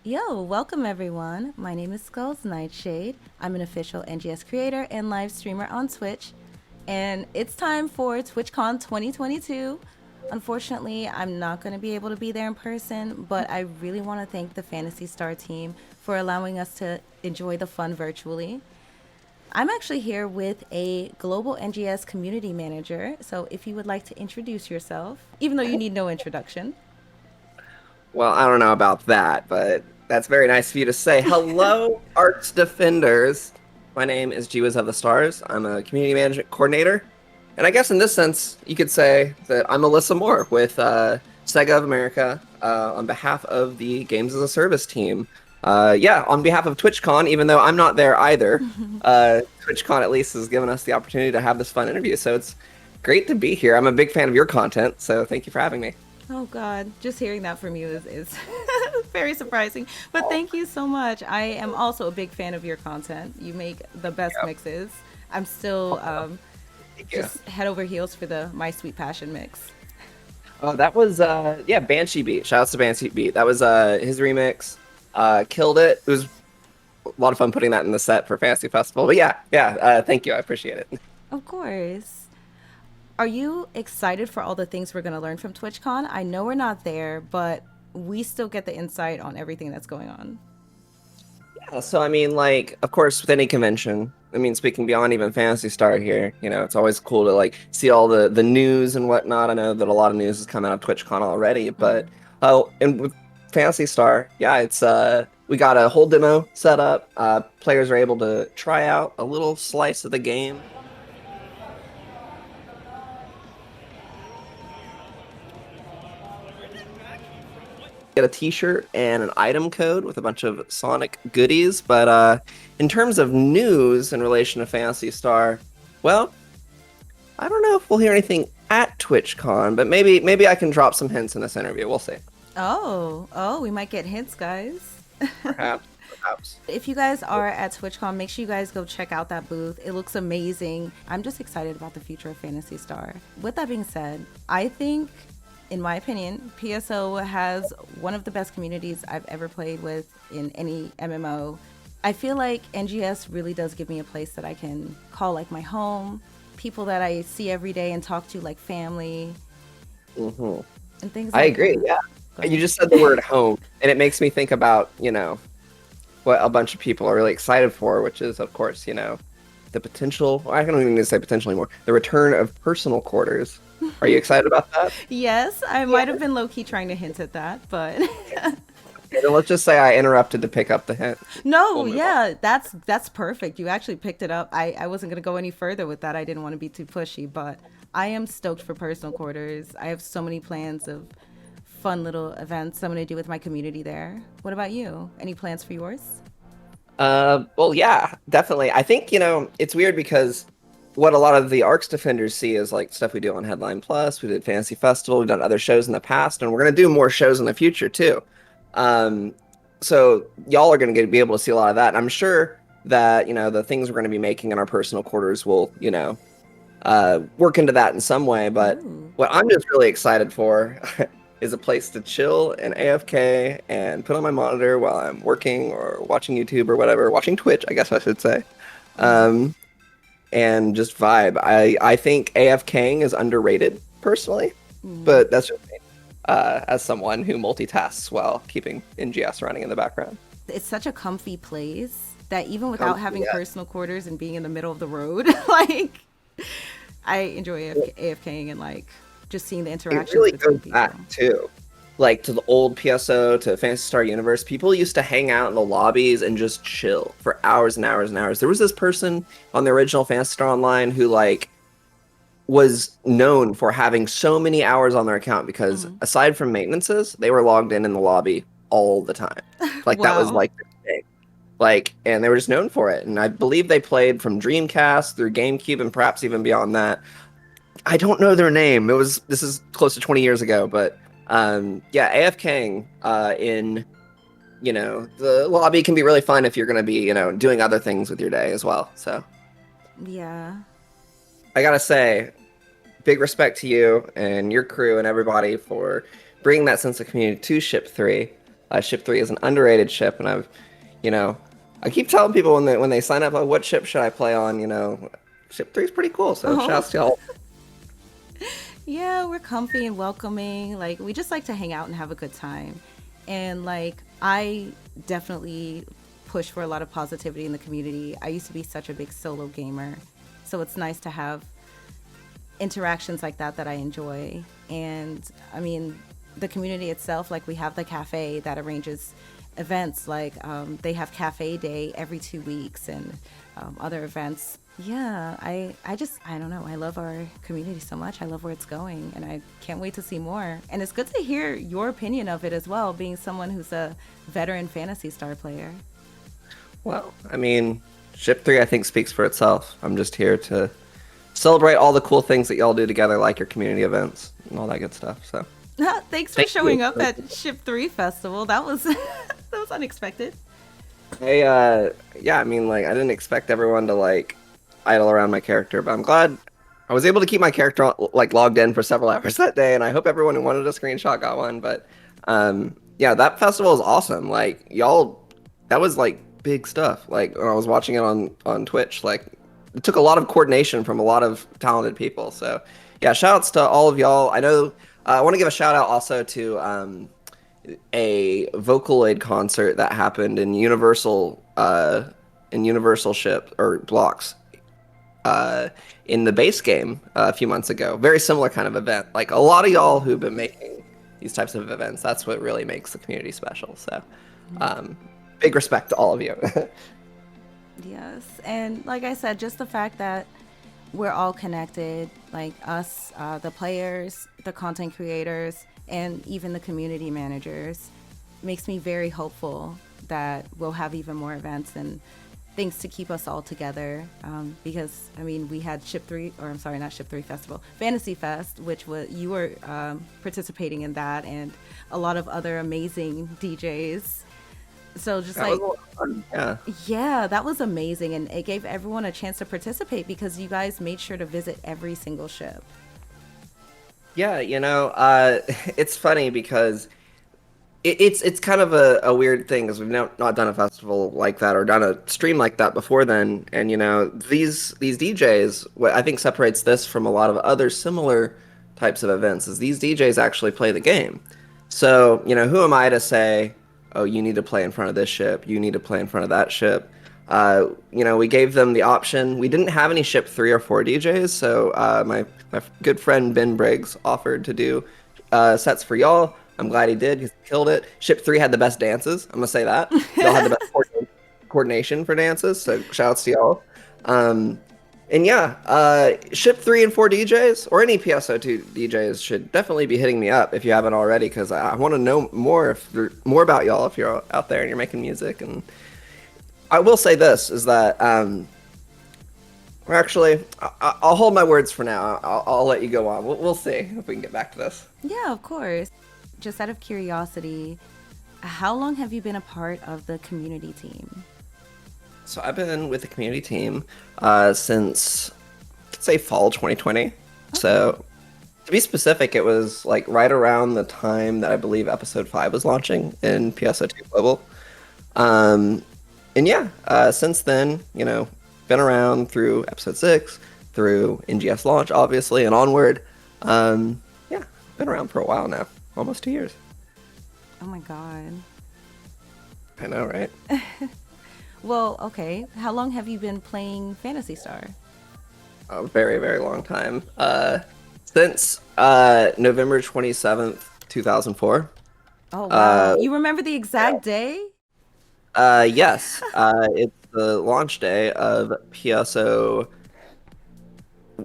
Yo, welcome everyone. My name is 𝐒𝐤𝐮𝐦𝐚. I'm an official NGS creator and live streamer on Twitch. And it's time for TwitchCon 2022. Unfortunately, I'm not going to be able to be there in person, but I really want to thank the Phantasy Star team for allowing us to enjoy the fun virtually. I'm actually here with a global NGS community manager. So if you would like to introduce yourself, even though you need no introduction. Well, I don't know about that, but that's very nice of you to say. Hello, Arts Defenders. My name is 𝐂𝐤𝐮𝐥𝐥𝐬 of the Stars. I'm a community management coordinator. And I guess in this sense, you could say that I'm Alyssa Moore with Sega of America on behalf of the Games as a Service team. Yeah, on behalf of TwitchCon, even though I'm not there either, TwitchCon at least has given us the opportunity to have this fun interview. So it's great to be here. I'm a big fan of your content, so thank you for having me. Oh God, just hearing that from you is very surprising. But thank you so much. I am also a big fan of your content. You make the best Yeah, mixes. I'm still thank you. just head over heels for the My Sweet Passion mix. Oh, that was yeah, Banshee Beat. Shout out to Banshee Beat. That was his remix. Killed it. It was a lot of fun putting that in the set for Fantasy Festival. But yeah, thank you. I appreciate it. Of course. Are you excited for all the things we're going to learn from TwitchCon? I know we're not there, but we still get the insight on everything that's going on. Yeah, so I mean, like, of course, with any convention, I mean, speaking beyond even Fantasy Star here, it's always cool to like see all the news and whatnot. I know that a lot of news has come out of TwitchCon already, but and with Fantasy Star, yeah, it's we got a whole demo set up. Players are able to try out a little slice of the game. Get a t-shirt and an item code with a bunch of Sonic goodies. But in terms of news in relation to Phantasy Star, well, I don't know if we'll hear anything at TwitchCon, but maybe I can drop some hints in this interview. We'll see. Oh, we might get hints, guys. Perhaps, perhaps. If you guys are at TwitchCon, make sure you guys go check out that booth. It looks amazing. I'm just excited about the future of Phantasy Star. With that being said, I think, in my opinion, PSO has one of the best communities I've ever played with in any MMO. I feel like NGS really does give me a place that I can call like my home, people that I see every day and talk to like family Hmm. and things I like agree. that. Yeah, Go you ahead. just said the word home, and it makes me think about what a bunch of people are really excited for, which is, of course, the potential. Well, I don't even need to say potential anymore. The return of personal quarters. Are you excited about that? Yes, I might have been low key trying to hint at that, but Okay, then let's just say I interrupted to pick up the hint. We'll no, move on. yeah, that's perfect. You actually picked it up. I wasn't gonna go any further with that. I didn't want to be too pushy, but I am stoked for personal quarters. I have so many plans of fun little events I'm gonna do with my community there. What about you? Any plans for yours? Well, yeah, definitely. I think, it's weird because what a lot of the ARCs defenders see is like stuff we do on Headline Plus. We did Fantasy Festival. We've done other shows in the past, and we're going to do more shows in the future too. Um, so y'all are going to be able to see a lot of that. And I'm sure that, the things we're going to be making in our personal quarters will, work into that in some way. But Ooh. what I'm just really excited for is a place to chill and AFK and put on my monitor while I'm working or watching YouTube or whatever, watching Twitch, I guess I should say, um, and just vibe. I think AFKing is underrated personally, but that's just me, as someone who multitasks while keeping NGS running in the background. It's such a comfy place that even without Comfy, having yeah. personal quarters and being in the middle of the road, like I enjoy AFKing and like just seeing the It interactions really goes between people. back too, like to the old PSO, to Fantasy Star Universe. People used to hang out in the lobbies and just chill for hours and hours and hours. There was this person on the original Fantasy Star Online who like was known for having so many hours on their account because aside from maintenances, they were logged in the lobby all the time. Like that was Wow. like their thing. Like, and they were just known for it. And I believe they played from Dreamcast through GameCube and perhaps even beyond that. I don't know their name. This is close to 20 years ago, but yeah, AFKing in the lobby can be really fun if you're going to be doing other things with your day as well. So Yeah. I gotta say, big respect to you and your crew and everybody for bringing that sense of community to Ship 3. Ship 3 is an underrated ship, and I keep telling people when they sign up, what ship should I play on? Ship 3 is pretty cool. So shouts to y'all. Yeah, we're comfy and welcoming. Like, we just like to hang out and have a good time. And like, I definitely push for a lot of positivity in the community. I used to be such a big solo gamer, so it's nice to have interactions like that I enjoy. And I mean, the community itself, like, we have the cafe that arranges events, like they have cafe day every 2 weeks, and other events. Yeah, I don't know, I love our community so much. I love where it's going, and I can't wait to see more. And it's good to hear your opinion of it as well, being someone who's a veteran Phantasy Star player. Well, I mean, Ship 3 I think speaks for itself. I'm just here to celebrate all the cool things that y'all do together, like your community events and all that good stuff. So thanks for showing up at Ship 3 Festival. That was that was unexpected. Hey, yeah, I mean, like, I didn't expect everyone to like idle around my character, but I'm glad I was able to keep my character like logged in for several hours that day, and I hope everyone who wanted a screenshot got one. But yeah, that festival is awesome. Like, y'all, that was like big stuff. Like, when I was watching it on Twitch, like, it took a lot of coordination from a lot of talented people. So yeah, shout outs to all of y'all. I know I want to give a shout out also to a Vocaloid concert that happened in Universal Ship or Blocks in the base game a few months ago. Very similar kind of event. Like, a lot of y'all who've been making these types of events, that's what really makes the community special. So big respect to all of you. Yes, and like I said, just the fact that we're all connected, like us, the players, the content creators, and even the community managers, makes me very hopeful that we'll have even more events and things to keep us all together. Because I mean, we had Ship 3, or I'm sorry, not Ship 3 Festival, Fantasy Fest, which was, you were participating in that, and a lot of other amazing DJs. So just that like, was fun. Yeah, that was amazing, and it gave everyone a chance to participate because you guys made sure to visit every single ship. Yeah, it's funny because it's kind of a weird thing, because we've not done a festival like that or done a stream like that before then. And these DJs, what I think separates this from a lot of other similar types of events is these DJs actually play the game. So who am I to say, oh, you need to play in front of this ship, you need to play in front of that ship? We gave them the option. We didn't have any Ship 3 or 4 DJs, so my good friend Ben Briggs offered to do sets for y'all. I'm glad he did. He killed it. Ship 3 had the best dances. I'm gonna say that. Y'all had the best coordination for dances, so shouts to y'all. And yeah, Ship 3 and 4 DJs, or any PSO2 DJs, should definitely be hitting me up if you haven't already, because I want to know more about y'all if you're out there and you're making music. And I will say this, is that I'll hold my words for now. I'll let you go on. We'll see if we can get back to this. Yeah, of course. Just out of curiosity, how long have you been a part of the community team? So I've been with the community team since, let's say, fall 2020. Okay. So to be specific, it was like right around the time that I believe episode 5 was launching in PSO2 Global. And yeah, since then, been around through episode 6, through NGS launch, obviously, and onward. Yeah, been around for a while now, almost 2 years. Oh my God. I know, right? Well, okay. How long have you been playing Phantasy Star? A very, very long time. Since November 27th, 2004. Oh, wow. You remember the exact day? Yes. It's the launch day of PSO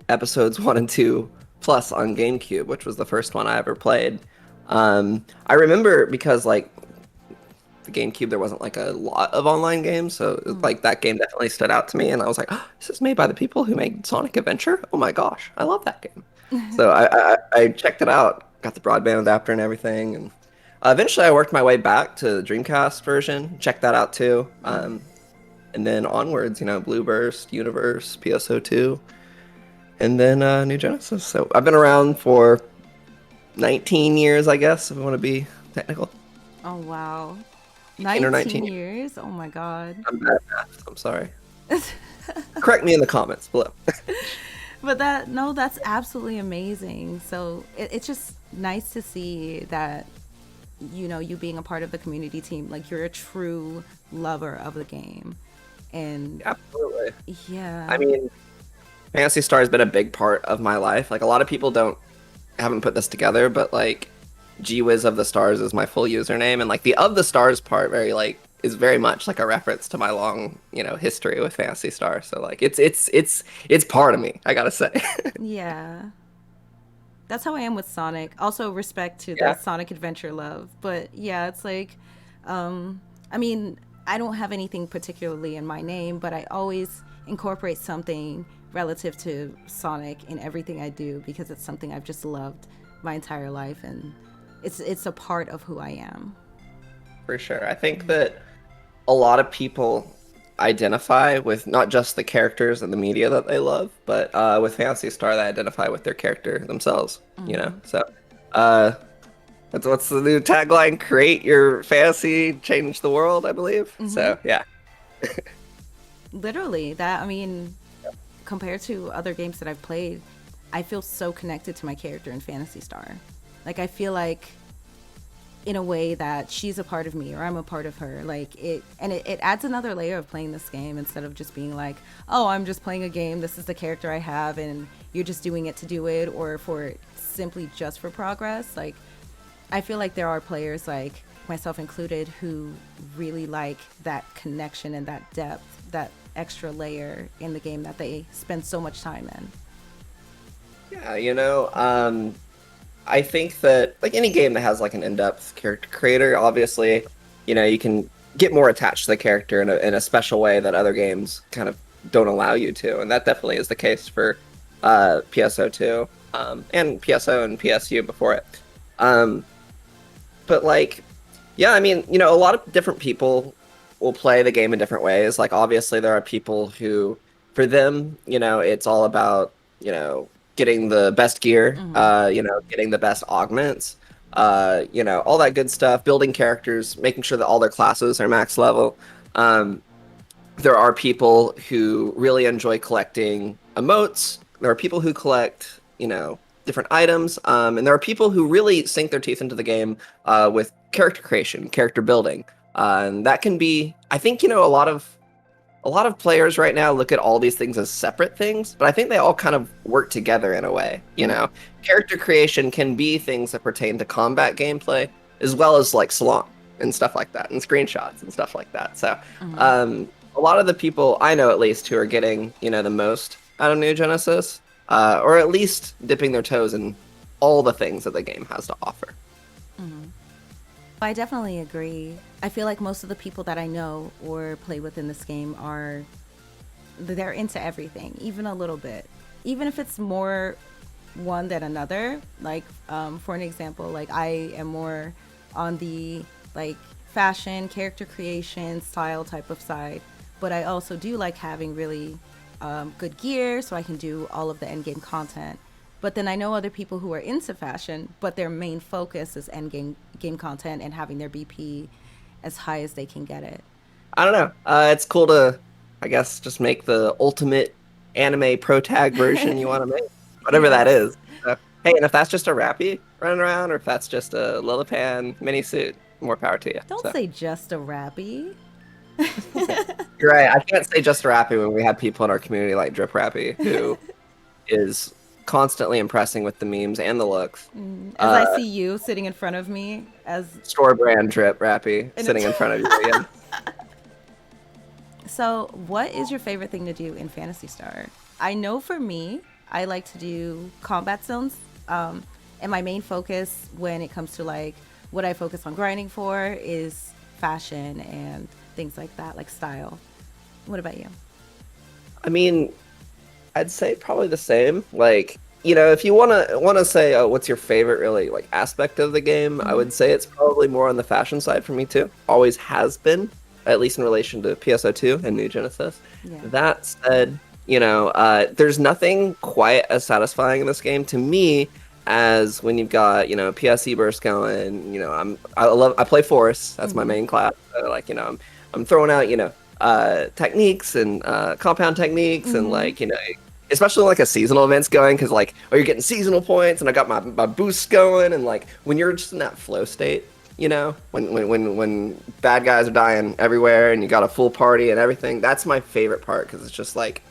episodes 1 and 2 plus on GameCube, which was the first one I ever played. I remember because, like, the GameCube, there wasn't like a lot of online games, so like that game definitely stood out to me, and I was like, oh, this is made by the people who made Sonic Adventure? Oh my gosh, I love that game. So I checked it out, got the broadband adapter and everything, and eventually I worked my way back to the Dreamcast version, checked that out too, and then onwards, Blue Burst, Universe, PSO2, and then New Genesis. So I've been around for 19 years, I guess, if we want to be technical. Oh, wow. 18 or 19 19 years? Oh my God. I'm bad at math. I'm sorry. Correct me in the comments below. But that's absolutely amazing. So it's just nice to see that, you being a part of the community team, like you're a true lover of the game. And Absolutely. yeah. I mean, Phantasy Star has been a big part of my life. Like a lot of people haven't put this together, but like 𝐤𝐤𝐮𝐥𝐥𝐬 of the Stars is my full username, and like the of the Stars part is very much like a reference to my long, history with Phantasy Star. So like it's part of me, I gotta say. Yeah. That's how I am with Sonic. Also, respect to Yeah. the Sonic Adventure love. But yeah, it's like, I mean, I don't have anything particularly in my name, but I always incorporate something relative to Sonic in everything I do because it's something I've just loved my entire life, and it's a part of who I am. For sure. I think that a lot of people identify with not just the characters and the media that they love, but with Phantasy Star, they identify with their character themselves. So that's what's the new tagline: "Create your fantasy, change the world." I believe. So yeah. Literally, that, I mean, compared to other games that I've played, I feel so connected to my character in Phantasy Star. Like I feel like, in a way, that she's a part of me or I'm a part of her. Like it adds another layer of playing this game instead of just being like, oh, I'm just playing a game, this is the character I have and you're just doing it to do it, or for simply just for progress. Like I feel like there are players, like myself included, who really like that connection and that depth, that extra layer in the game that they spend so much time in. Yeah, I think that like any game that has like an in-depth character creator, obviously, you can get more attached to the character in a special way that other games kind of don't allow you to, and that definitely is the case for PSO2 and PSO and PSU before it. But like, yeah, I mean, a lot of different people will play the game in different ways. Like obviously there are people who, for them, it's all about, getting the best gear, getting the best augments, all that good stuff, building characters, making sure that all their classes are max level. There are people who really enjoy collecting emotes. There are people who collect, different items. And there are people who really sink their teeth into the game with character creation, character building. And that can be, I think, a lot of players right now look at all these things as separate things, but I think they all kind of work together in a way. Character creation can be things that pertain to combat gameplay, as well as like salon and stuff like that, and screenshots and stuff like that. So a lot of the people I know, at least, who are getting, the most out of New Genesis, or at least dipping their toes in all the things that the game has to offer. I definitely agree. I feel like most of the people that I know or play with in this game they're into everything, even a little bit. Even if it's more one than another. Like, for an example, like I am more on the like fashion, character creation, style type of side. But I also do like having really good gear so I can do all of the end game content. But then I know other people who are into fashion, but their main focus is end game content and having their BP as high as they can get it. I don't know. It's cool to, I guess, just make the ultimate anime pro tag version you want to make, whatever that is. Hey, and if that's just a Rappy running around, or if that's just a 𝐿𝐿apan mini suit, more power to you. Don't say just a Rappy. You're right. I can't say just a Rappy when we have people in our community like Drip Rappy, who is constantly impressing with the memes and the looks. As I see you sitting in front of me as store brand Drip Rappy sitting in front of you again. So what is your favorite thing to do in Phantasy Star? I know for me, I like to do combat zones. And my main focus when it comes to like what I focus on grinding for is fashion and things like that, like style. What about you? I mean, I'd say probably the same. Like, if you wanna say, oh, what's your favorite really like aspect of the game, I would say it's probably more on the fashion side for me too. Always has been, at least in relation to PSO2 and New Genesis. Yeah. That said, there's nothing quite as satisfying in this game to me as when you've got, PSE burst going, I play Force. That's my main class. So, like, I'm throwing out, techniques and compound techniques and like, especially like a seasonal event's going, because like, you're getting seasonal points and I got my boosts going, and like when you're just in that flow state, when bad guys are dying everywhere and you got a full party and everything, that's my favorite part, because it's just like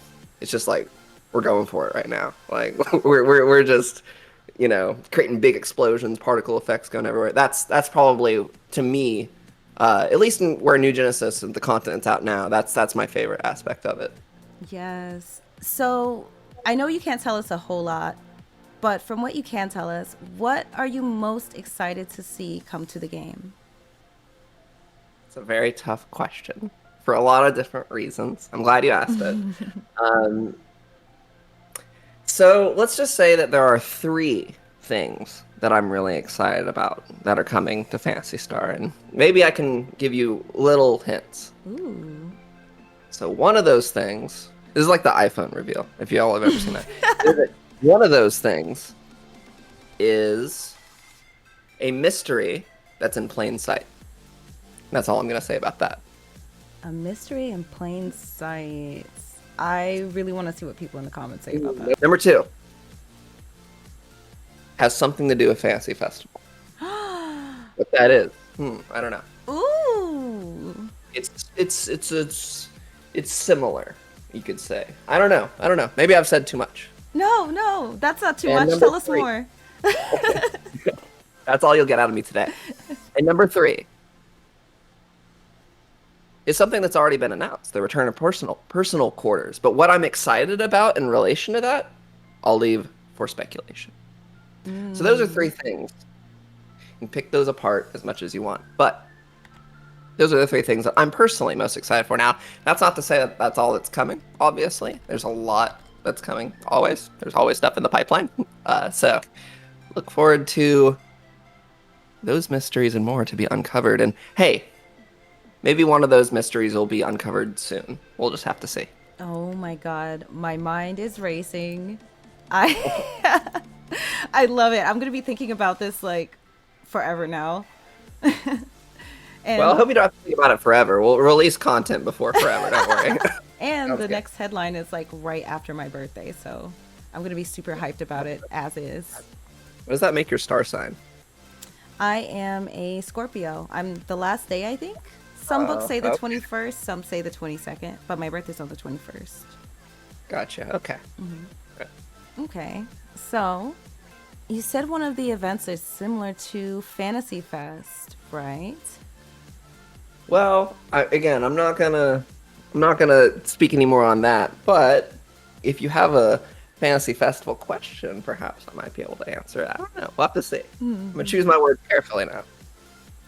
we're going for it right now. Like we're just creating big explosions, particle effects going everywhere. That's probably, to me, at least in where New Genesis and the continent's out now, that's my favorite aspect of it. Yes. So I know you can't tell us a whole lot, but from what you can tell us, what are you most excited to see come to the game? It's a very tough question for a lot of different reasons. I'm glad you asked it. So let's just say that there are 3 things that I'm really excited about that are coming to Phantasy Star, and maybe I can give you little hints. Ooh. So one of those things, this is like the iPhone reveal, if y'all have ever seen that. One of those things is a mystery that's in plain sight. That's all I'm going to say about that. A mystery in plain sight. I really want to see what people in the comments say about that. Number 2 has something to do with Fantasy Festival. What that is, I don't know. Ooh. It's similar, you could say. I don't know. Maybe I've said too much. No, that's not too much. Tell us 3. more. That's all you'll get out of me today. And number 3 is something that's already been announced, the return of personal quarters. But what I'm excited about in relation to that, I'll leave for speculation. So those are 3 things. You can pick those apart as much as you want. But those are the 3 things that I'm personally most excited for. Now, that's not to say that that's all that's coming, obviously. There's a lot that's coming, always. There's always stuff in the pipeline. So look forward to those mysteries and more to be uncovered. And hey, maybe one of those mysteries will be uncovered soon. We'll just have to see. Oh my God, my mind is racing. I love it. I'm going to be thinking about this like forever now. Well, I hope you don't have to think about it forever. We'll release content before forever, don't worry. And the next headline is like right after my birthday, so I'm going to be super hyped about it as is. What does that make your star sign? I am a Scorpio. I'm the last day, I think. Some books say the 21st, some say the 22nd, but my birthday's on the 21st. Gotcha. Okay. Okay. So, you said one of the events is similar to Fantasy Fest, right? Well, I'm not gonna speak any more on that. But if you have a Fantasy Festival question, perhaps I might be able to answer it. I don't know. We'll have to see. I'm gonna choose my words carefully now.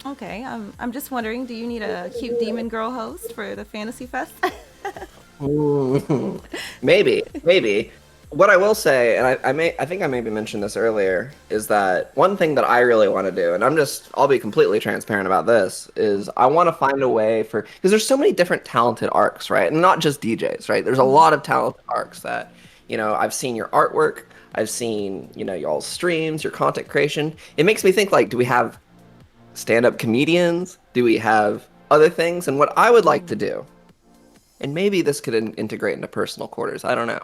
Okay. I'm just wondering, do you need a cute demon girl host for the Fantasy Fest? Maybe. What I will say, and I think I maybe mentioned this earlier, is that one thing that I really want to do, and I'll be completely transparent about this, is I want to find a way because there's so many different talented arcs, right? And not just DJs, right? There's a lot of talented arcs that, I've seen your artwork, I've seen, y'all's streams, your content creation. It makes me think, like, do we have stand-up comedians? Do we have other things? And what I would like to do, and maybe this could integrate into personal quarters, I don't know,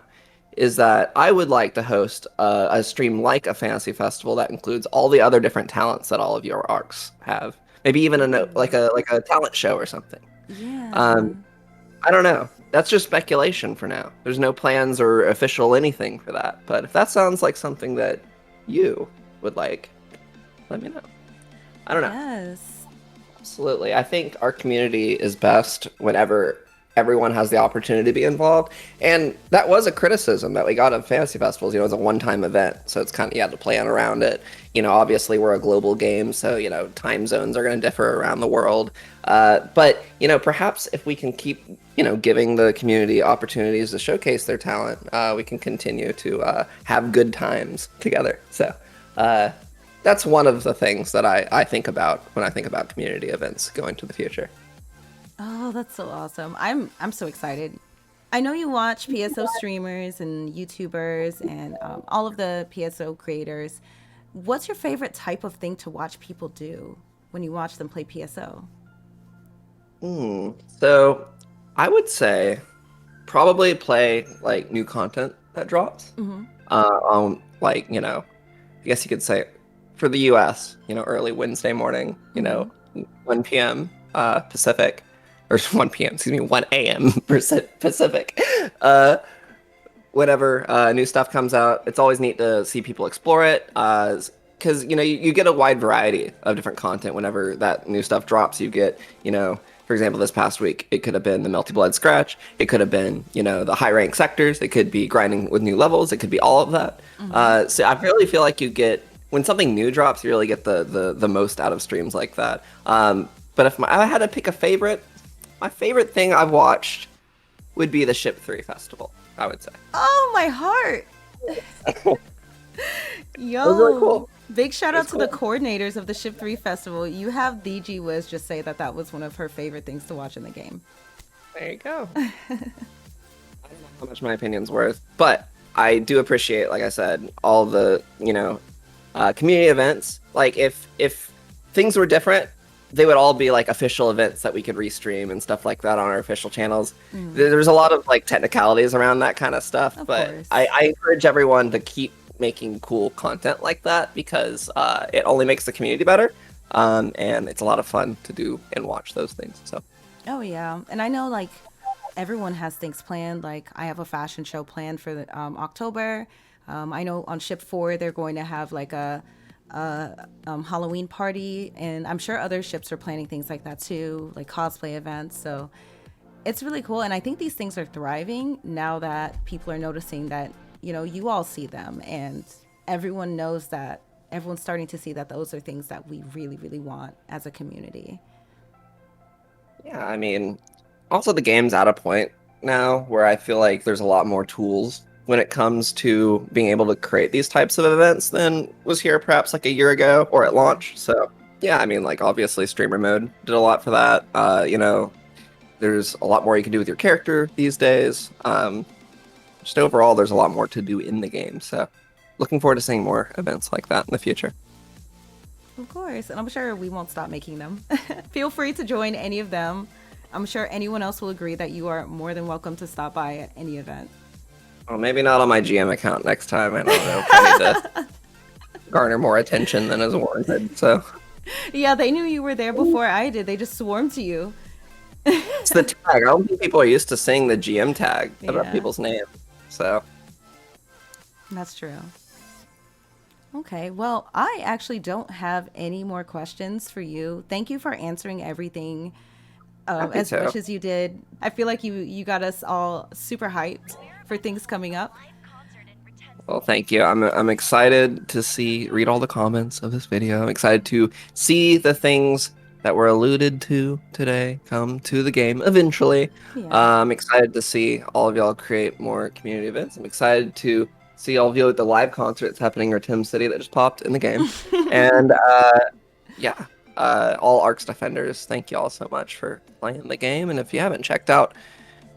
is that I would like to host a stream like a Fantasy Festival that includes all the other different talents that all of your arcs have. Maybe even like a talent show or something. Yeah. I don't know. That's just speculation for now. There's no plans or official anything for that. But if that sounds like something that you would like, let me know. I don't know. Yes. Absolutely. I think our community is best whenever everyone has the opportunity to be involved. And that was a criticism that we got of Fantasy Festivals. It's a one-time event, so it's kind of, you have to plan around it. Obviously we're a global game, so, time zones are going to differ around the world. But, perhaps if we can keep, giving the community opportunities to showcase their talent, we can continue to have good times together. So that's one of the things that I think about when I think about community events going to the future. Oh, that's so awesome. I'm so excited. I know you watch PSO streamers and YouTubers and all of the PSO creators. what's your favorite type of thing to watch people do when you watch them play PSO? So I would say probably play like new content that drops. On like, I guess you could say for the US, early Wednesday morning, 1 p.m. Pacific, or 1 p.m., excuse me, 1 a.m. Pacific. Whenever new stuff comes out, it's always neat to see people explore it. Because, you get a wide variety of different content whenever that new stuff drops. You get, for example, this past week, it could have been the Melty Blood Scratch. It could have been, the high rank sectors. It could be grinding with new levels. It could be all of that. So I really feel like you get, when something new drops, you really get the most out of streams like that. But if I had to pick a favorite, my favorite thing I've watched would be the Ship 3 Festival, I would say. Oh, my heart. Yo, That was really cool. Big shout out to the coordinators of the Ship 3 Festival. You have the 𝐒𝐤𝐮𝐥𝐥𝐬 just say that was one of her favorite things to watch in the game. There you go. I don't know how much my opinion's worth, but I do appreciate, like I said, all the, community events. Like, if things were different, they would all be like official events that we could restream and stuff like that on our official channels. There's a lot of like technicalities around that kind of stuff, but course. I encourage everyone to keep making cool content like that because it only makes the community better, and it's a lot of fun to do and watch those things. So. Oh yeah, and I know like everyone has things planned. Like I have a fashion show planned for October. I know on Ship 4 they're going to have like a Halloween party, and I'm sure other ships are planning things like that too, like cosplay events. So it's really cool, and I think these things are thriving now that people are noticing that you all see them, and everyone knows that everyone's starting to see that those are things that we really, really want as a community. Yeah, I mean, also the game's at a point now where I feel like there's a lot more tools when it comes to being able to create these types of events than was here perhaps like a year ago or at launch. So yeah, I mean, like obviously streamer mode did a lot for that. There's a lot more you can do with your character these days. Just overall, there's a lot more to do in the game. So looking forward to seeing more events like that in the future. Of course, and I'm sure we won't stop making them. Feel free to join any of them. I'm sure anyone else will agree that you are more than welcome to stop by at any event. Well, maybe not on my GM account next time. I don't know if I need to garner more attention than is warranted. So Yeah, they knew you were there before I did. They just swarmed to you. it's the tag. I don't think people are used to saying the GM tag about Yeah. people's names. So That's true. Okay, well, I actually don't have any more questions for you. Thank you for answering everything Happy as to. much as you did. I feel like you got us all super hyped for things coming up. well, thank you. I'm excited to read all the comments of this video. I'm excited to see the things that were alluded to today come to the game eventually. Yeah. I'm excited to see all of y'all create more community events. I'm excited to see all of you at the live concert that's happening in Tim City that just popped in the game. And all Arcs Defenders, thank y'all so much for playing the game. And if you haven't checked out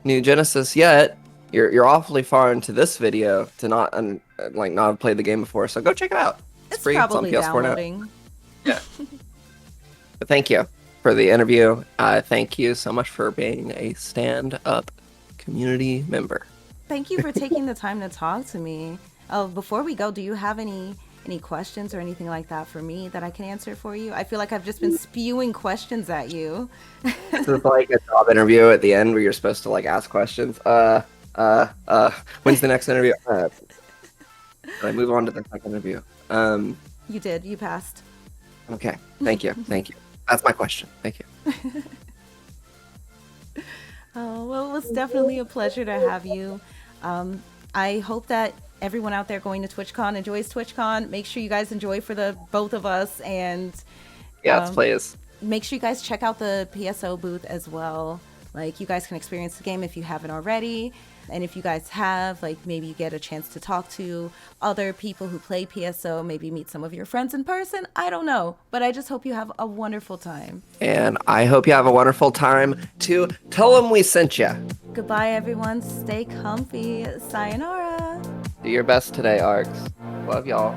New Genesis yet, you're awfully far into this video to not have played the game before. So go check it out. It's free. probably it's on PS4 now. downloading. Yeah. But thank you for the interview. Thank you so much for being a stand-up community member. Thank you for taking the time to talk to me. Before we go, do you have any questions or anything like that for me that I can answer for you? I feel like I've just been spewing questions at you. This is like a job interview at the end where you're supposed to like ask questions. When's the next interview? I move on to the second interview. You did. You passed. Okay. Thank you. Thank you. That's my question. Thank you. Oh, well, it was definitely a pleasure to have you. I hope that everyone out there going to TwitchCon enjoys TwitchCon. Make sure you guys enjoy for the both of us, and Yes, please. make sure you guys check out the PSO booth as well. Like, you guys can experience the game if you haven't already. And if you guys have, like, maybe you get a chance to talk to other people who play PSO, maybe meet some of your friends in person. I don't know. But I just hope you have a wonderful time. And I hope you have a wonderful time too. Tell them we sent you. Goodbye, everyone. Stay comfy. Sayonara. Do your best today, Arcs. Love y'all.